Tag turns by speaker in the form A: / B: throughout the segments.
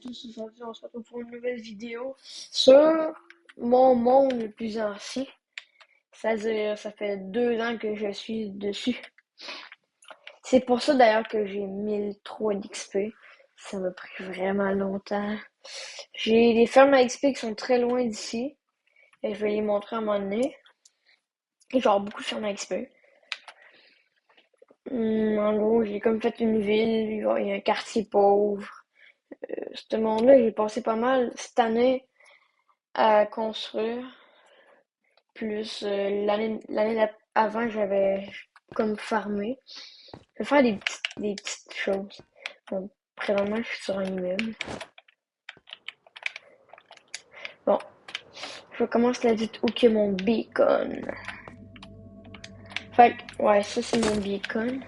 A: tous, aujourd'hui on se retrouve pour une nouvelle vidéo sur mon monde le plus ancien. C'est-à-dire, ça fait 2 ans que je suis dessus. C'est pour ça d'ailleurs que j'ai 1003 d'XP. Ça m'a pris vraiment longtemps. J'ai des fermes à XP qui sont très loin d'ici. Et je vais les montrer à un moment donné. Et genre beaucoup de fermes à XP. En gros, j'ai comme fait une ville, il y a un quartier pauvre. Ce monde-là, j'ai passé pas mal cette année à construire. Plus l'année avant, j'avais comme farmé. Je vais faire des petites choses. Bon, présentement, je suis sur un immeuble. Bon, je commence la vite où que mon beacon. Fait que, ouais, ça c'est mon beacon.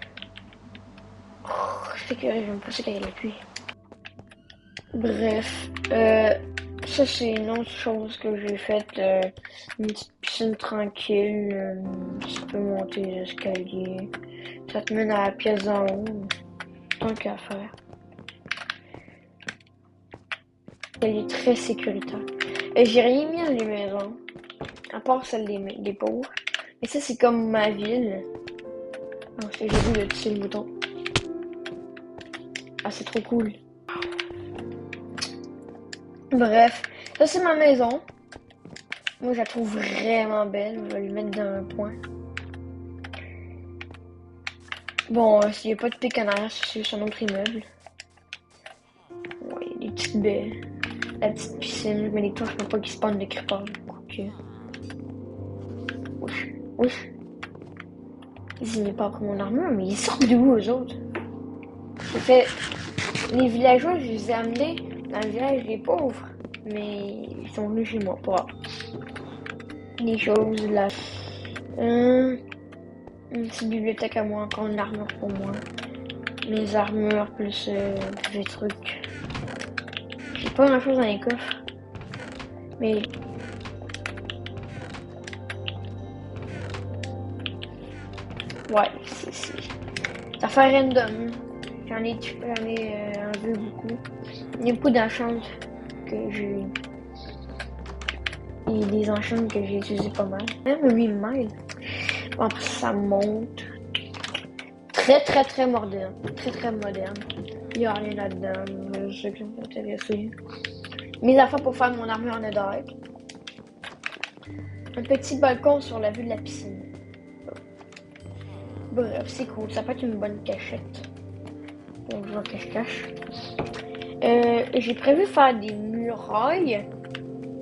A: C'est que j'aime pas ça quand il y a la pluie. Bref, ça c'est une autre chose que j'ai faite. Une petite piscine tranquille. Tu peux monter les escaliers. Ça te mène à la pièce d'en haut. Tant qu'à faire. Elle est très sécuritaire. Et j'ai rien mis dans les maisons. À part celle des pauvres. Mais ça, c'est comme ma ville. Non, j'ai vu le petit bouton. Ah, c'est trop cool. Bref, ça, c'est ma maison. Moi, je la trouve vraiment belle. Je vais lui mettre dans un point. Bon, s'il n'y a pas de pic en arrière, c'est juste un autre immeuble. Ouais, il y a des petites baies. La petite piscine. Je mets des toits, je peux pas qu'ils spawnent de creepers. Quoique. Ouf, ouf. Ils n'est pas après mon armure, mais ils sortent d'où, eux autres? J'ai fait. Les villageois, je les ai amenés dans le village des pauvres. Mais ils sont venus chez moi pour avoir des choses là. Une petite bibliothèque à moi, encore une armure pour moi. Mes armures plus des trucs. J'ai pas grand chose dans les coffres. Mais. Ouais, ça fait random. J'en ai enlevé beaucoup. Il y a beaucoup d'enchantes que j'ai. Et des enchantes que j'ai utilisé pas mal. Même 8 miles. Bon, après ça monte. Très moderne. Très moderne. Il y a rien là-dedans. Ceux qui sont intéressés. Mes affaires pour faire mon armure en netherite. Un petit balcon sur la vue de la piscine. Bref, c'est cool. Ça peut être une bonne cachette. Donc, je vois que je cache. J'ai prévu faire des murailles.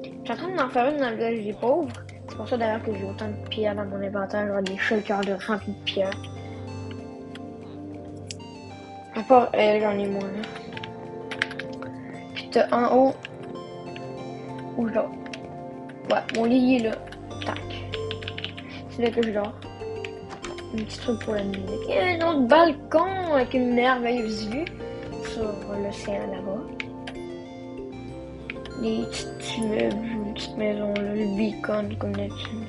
A: Je suis en train d'en faire une dans le village des pauvres. C'est pour ça d'ailleurs que j'ai autant de pierres dans mon inventaire. Genre des shulkers de remplis de pierres. À part elle, j'en ai moins. Puis t'as en haut. Où je dors. Ouais, mon lit il est là. Tac. C'est là que je dors. Un petit truc pour la musique. Et un autre balcon avec une merveilleuse vue sur l'océan là-bas. Des petits immeubles, une petite maison là, le beacon comme d'habitude.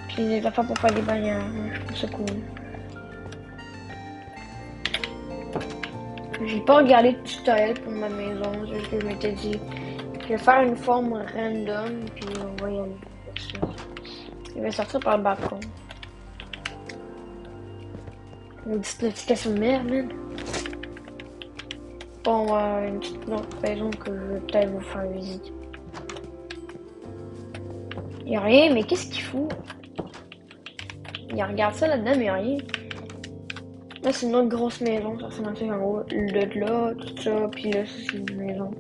A: Puis des affaires pour faire des bannières, je trouve ça cool. J'ai pas regardé de tutoriel pour ma maison, c'est juste que je m'étais dit je vais faire une forme random puis on va y aller dessus. Je vais sortir par le balcon. Une petite notification de mer, man. Bon, une petite autre maison que je vais peut-être vous faire visiter. Y'a rien, mais qu'est-ce qu'il fout? Il regarde ça là-dedans, mais y'a rien. Là, c'est une autre grosse maison, ça ressemble à ça en haut. De là, tout ça, puis là, c'est une maison.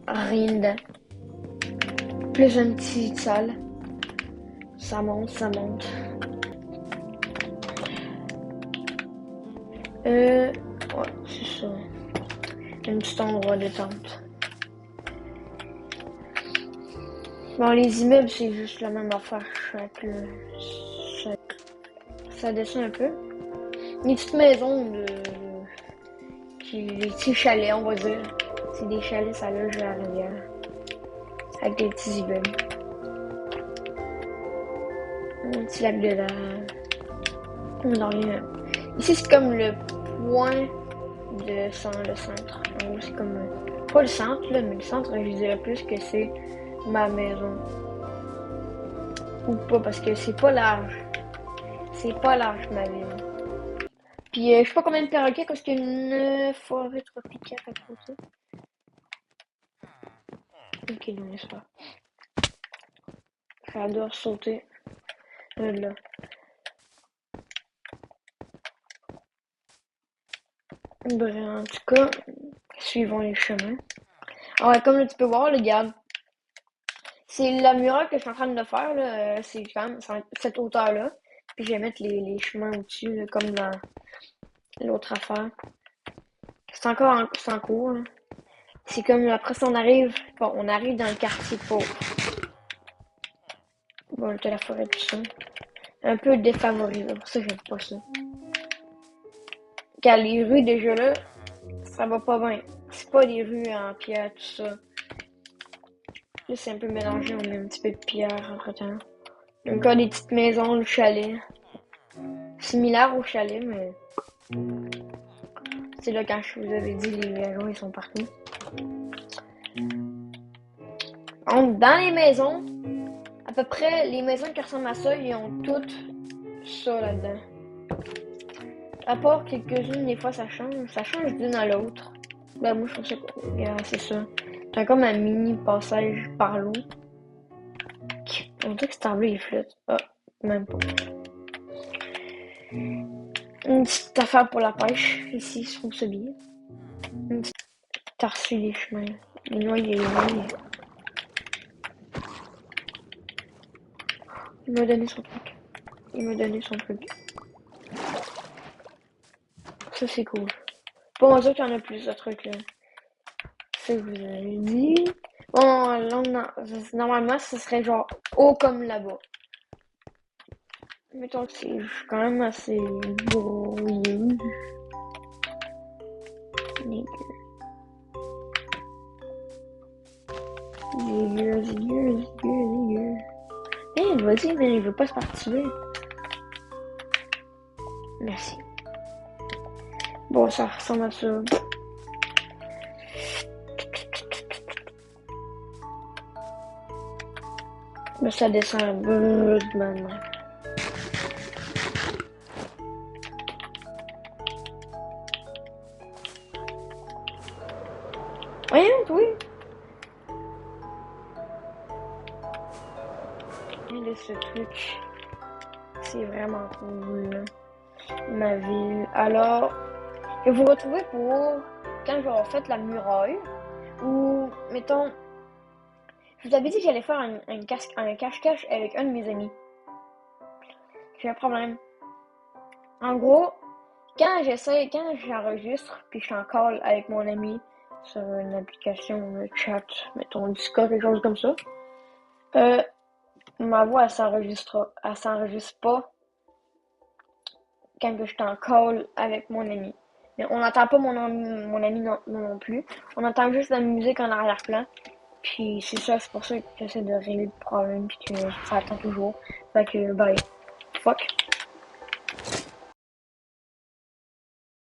A: Rien dedans. Plus une petite salle. Ça monte, ça monte. Ouais, c'est ça. Un petit endroit de tente. Bon, les immeubles, c'est juste la même affaire. Ça descend un peu. Des petites maisons des petits chalets, on va dire. C'est des chalets, ça loge à la rivière. Avec des petits immeubles. Un petit lac de lave. On en rien. Ici, c'est comme le point le centre. En gros, c'est comme pas le centre là, mais le centre, je dirais plus que c'est ma maison. Ou pas, parce que c'est pas large. C'est pas large ma ville. Puis je sais pas combien de perroquets parce qu'il y a une forêt tropicale à côté. Ok, non, n'est-ce pas. J'adore sauter. Là. Bref, en tout cas, suivons les chemins. Ah ouais, comme là, tu peux voir, regarde. C'est la muraille que je suis en train de faire, là. C'est quand même cette hauteur-là. Puis je vais mettre les chemins au-dessus, là, comme dans l'autre affaire. C'est encore c'est en cours, là. C'est comme après ça, on arrive dans le quartier pauvre. Bon, t'as la forêt tout ça. Un peu défavorisé, pour ça j'aime pas ça. Car les rues déjà là, ça va pas bien. C'est pas des rues en pierre, tout ça. Là, c'est un peu mélangé, on met un petit peu de pierre entre-temps. Encore des petites maisons, le chalet. Similaire au chalet, mais c'est là quand je vous avais dit les maisons, ils sont partout. Dans les maisons, à peu près, les maisons qui ressemblent à ça, ils ont toutes ça là-dedans. À part quelques-unes, des fois ça change d'une à l'autre. Ben moi je trouve ça cool. C'est ça. T'as comme un mini passage par l'eau. On dirait que cet arbre il flotte. Ah, même pas. Une petite affaire pour la pêche. Ici, je trouve ça bien. T'as reçu les chemins. Les noyés. Il m'a donné son truc. Ça c'est cool. Bon, on dirait qu'il y en a plus de trucs là. C'est ce que vous avez dit. Bon, là, normalement, ce serait genre haut comme là-bas. Mettons que c'est quand même assez brouillé. Dégueu. Eh, vas-y, mais il veut pas se participer. Merci. Bon, ça ressemble à ça. Mais ça descend un peu de maintenant. Voyons, oui. Et ce truc, c'est vraiment cool. Ma ville. Alors, je vais vous retrouver pour quand j'aurai fait la muraille. Ou, mettons, je vous avais dit que j'allais faire un cache-cache avec un de mes amis. J'ai un problème. En gros, quand j'enregistre, puis je suis en call avec mon ami sur une application de chat, mettons Discord, quelque chose comme ça, ma voix, elle s'enregistre pas quand je suis en call avec mon ami. Mais on n'entend pas mon ami non plus. On entend juste la musique en arrière-plan. Puis c'est ça, c'est pour ça que j'essaie de régler le problème, puis que ça attend toujours. Fait que, bye. Fuck.